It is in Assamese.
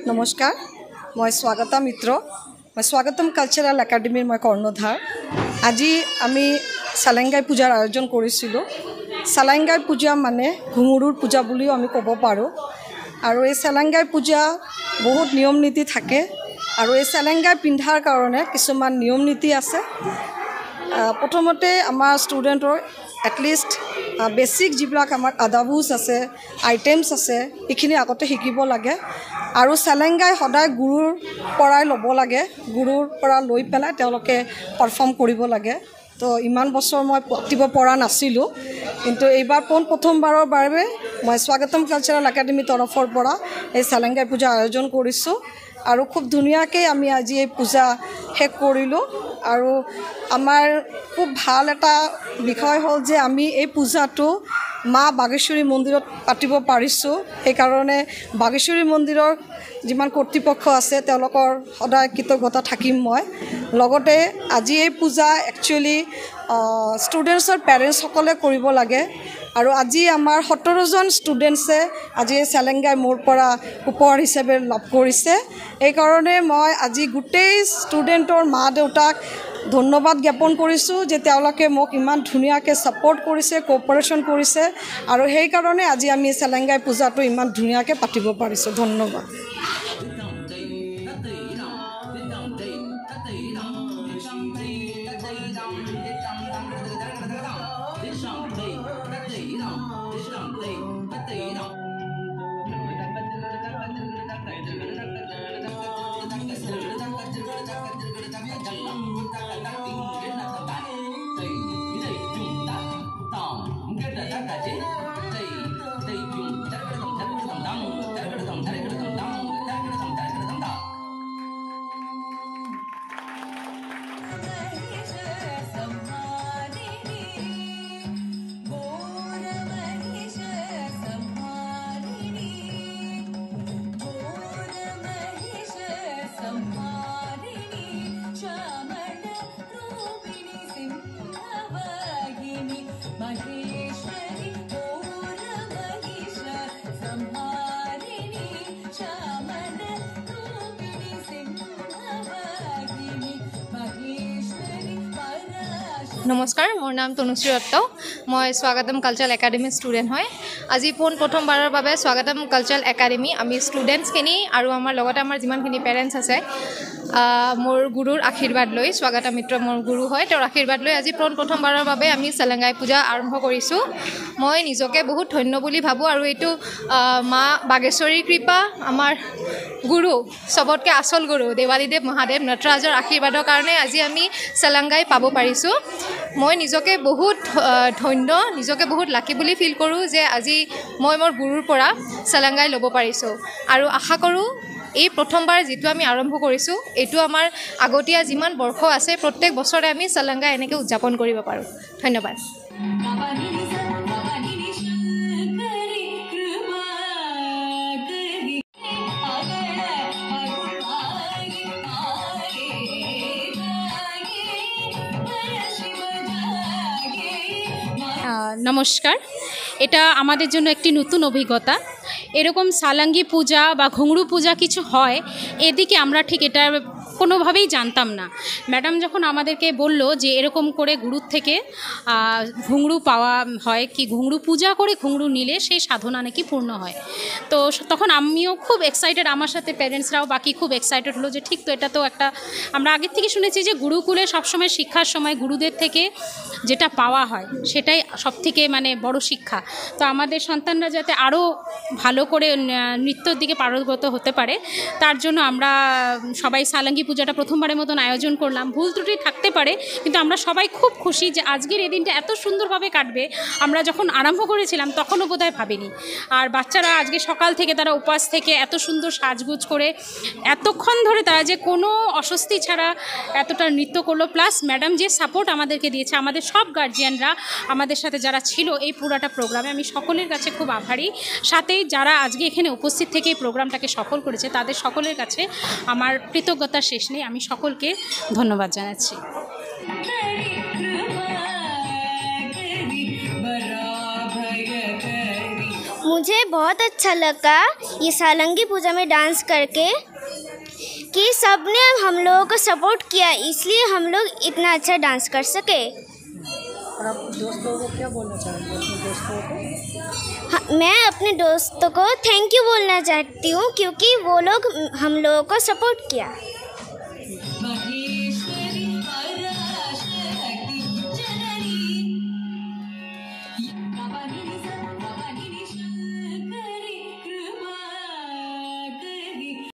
নমস্কাৰ, মই স্বাগতা মিত্ৰ। মই স্বাগতম কালচাৰেল একাডেমীৰ মই কৰ্ণধাৰ। আজি আমি চালেংগাই পূজাৰ আয়োজন কৰিছিলোঁ। চালেংগাই পূজা মানে ঘুঙুৰুৰ পূজা বুলিও আমি ক'ব পাৰোঁ। আৰু এই চালেংগাই পূজা বহুত নিয়ম নীতি থাকে আৰু এই চালেংগাই পিন্ধাৰ কাৰণে কিছুমান নিয়ম নীতি আছে। প্ৰথমতে আমাৰ ষ্টুডেণ্টৰ এটলিষ্ট বেছিক যিবিলাক আমাৰ আদাবুজ আছে, আইটেমছ আছে, এইখিনি আগতে শিকিব লাগে। আৰু চালেংগাই সদায় গুৰুৰ পৰাই ল'ব লাগে, গুৰুৰ পৰা লৈ পেলাই তেওঁলোকে পাৰফৰ্ম কৰিব লাগে। তো ইমান বছৰ মই পাতিব পৰা নাছিলোঁ, কিন্তু এইবাৰ প্ৰথমবাৰৰ বাবে মই স্বাগতম কালচাৰেল একাডেমীৰ তৰফৰ পৰা এই চালেংগাই পূজা আয়োজন কৰিছোঁ। আৰু খুব ধুনীয়াকৈ আমি আজি এই পূজা শেষ কৰিলোঁ। আৰু আমাৰ খুব ভাল এটা বিষয় হ'ল যে আমি এই পূজাটো মা বাগেশ্বৰী মন্দিৰত পাতিব পাৰিছোঁ। সেইকাৰণে বাগেশ্বৰী মন্দিৰৰ যিমান কৰ্তৃপক্ষ আছে তেওঁলোকৰ সদায় কৃতজ্ঞতা থাকিম মই। লগতে আজি এই পূজা একচুৱেলি ষ্টুডেণ্টছৰ পেৰেণ্টছসকলে কৰিব লাগে। আৰু আজি আমাৰ 17জন ষ্টুডেণ্টছে আজি এই চালেংগাই মোৰ পৰা উপহাৰ হিচাপে লাভ কৰিছে। এইকাৰণে মই আজি গোটেই ষ্টুডেণ্টৰ মা দেউতাক ধন্যবাদ জ্ঞাপন কৰিছোঁ যে তেওঁলোকে মোক ইমান ধুনীয়াকৈ ছাপৰ্ট কৰিছে, কোঅপাৰেশ্যন কৰিছে। আৰু সেইকাৰণে আজি আমি চালেংগাই পূজাটো ইমান ধুনীয়াকৈ পাতিব পাৰিছোঁ। ধন্যবাদ। নমস্কাৰ, মোৰ নাম তনুশ্ৰী দত্ত। মই স্বাগতম কালচাৰেল একাডেমীৰ ষ্টুডেণ্ট হয়। আজি প্ৰথমবাৰৰ বাবে স্বাগতম কালচাৰেল একাডেমী আমি ষ্টুডেণ্টছখিনি আৰু আমাৰ লগতে আমাৰ যিমানখিনি পেৰেণ্টছ আছে মোৰ গুৰুৰ আশীৰ্বাদ লৈ, স্বাগতা মিত্ৰ মোৰ গুৰু হয়, তেওঁৰ আশীৰ্বাদ লৈ আজি প্ৰথমবাৰৰ বাবে আমি চালেংগাই পূজা আৰম্ভ কৰিছোঁ। মই নিজকে বহুত ধন্য বুলি ভাবোঁ। আৰু এইটো মা বাগেশ্বৰীৰ কৃপা, আমাৰ গুৰু, চবতকৈ আচল গুৰু দেৱালীদেৱ মহাদেৱ নটৰাজৰ আশীৰ্বাদৰ কাৰণে আজি আমি চালেংগাই পাব পাৰিছোঁ। মই নিজকে বহুত ধন্য, নিজকে বহুত লাকি বুলি ফিল কৰোঁ যে আজি মই মোৰ গুৰুৰ পৰা চালেংগাই ল'ব পাৰিছোঁ। আৰু আশা কৰোঁ এই প্ৰথমবাৰ যিটো আমি আৰম্ভ কৰিছোঁ, এইটো আমাৰ আগতীয়া যিমান বৰ্ষ আছে প্ৰত্যেক বছৰে আমি চালেংগাই এনেকৈ উদযাপন কৰিব পাৰোঁ। ধন্যবাদ। নমস্কার, এটা আমাদের জন্য একটি নতুন অভিজ্ঞতা। এরকম সালাঙ্গি পূজা বা ঘুঙরু পূজা কিছু হয় এদিকে আমরা ঠিক এটা কোনোভাবেই জানতাম না। ম্যাডাম যখন আমাদেরকে বলল যে এরকম করে গুরুর থেকে ঘুঙরু পাওয়া হয়, কি ঘুঙরু পূজা করে ঘুঙরু নিলে সেই সাধনা নাকি পূর্ণ হয়, তো তখন আমিও খুব এক্সাইটেড, আমার সাথে প্যারেন্টসরাও বাকি খুব এক্সাইটেড হলো যে ঠিক তো, এটা তো একটা আমরা আগের থেকে শুনেছি যে গুরুকুলে সবসময় শিক্ষার সময় গুরুদের থেকে যেটা পাওয়া হয় সেটাই সবথেকে মানে বড় শিক্ষা। তো আমাদের সন্তানরা যাতে আরও ভালো করে নৃত্যর দিকে পারদর্শী হতে পারে তার জন্য আমরা সবাই সালাঙ্গি পূজাটা প্রথমবারের মতন আয়োজন করলাম। ভুল ত্রুটি থাকতে পারে, কিন্তু আমরা সবাই খুব খুশি যে আজকের এই দিনটা এত সুন্দরভাবে কাটবে। আমরা যখন আরম্ভ করেছিলাম তখনও বোধহয় ভাবিনি। আর বাচ্চারা আজকে সকাল থেকে তারা উপাস থেকে এত সুন্দর সাজগুজ করে এতক্ষণ ধরে তারা যে কোনো অস্বস্তি ছাড়া এতটা নৃত্য করলো, প্লাস ম্যাডাম যে সাপোর্ট আমাদেরকে দিয়েছে, আমাদের সব গার্জিয়ানরা আমাদের সাথে যারা ছিল এই পুরাটা প্রোগ্রামে, আমি সকলের কাছে খুব আভারী। সাথেই যারা আজকে এখানে উপস্থিত থেকে এই প্রোগ্রামটাকে সফল করেছে তাদের সকলের কাছে আমার কৃতজ্ঞতার শেষ নেই। আমি সকলকে ধন্যবাদ জানাচ্ছি। मुझे बहुत अच्छा लगा ये सालंगी पूजा में डांस करके कि सबने हम लोगों को सपोर्ट किया, इसलिए हम लोग इतना अच्छा डांस कर सके। और आप दोस्तों को क्या बोलना चाहेंगे अपने दोस्तों को? हाँ, मैं अपने दोस्तों को थैंक यू बोलना चाहती हूँ क्योंकि वो लोग हम लोगों को सपोर्ट किया।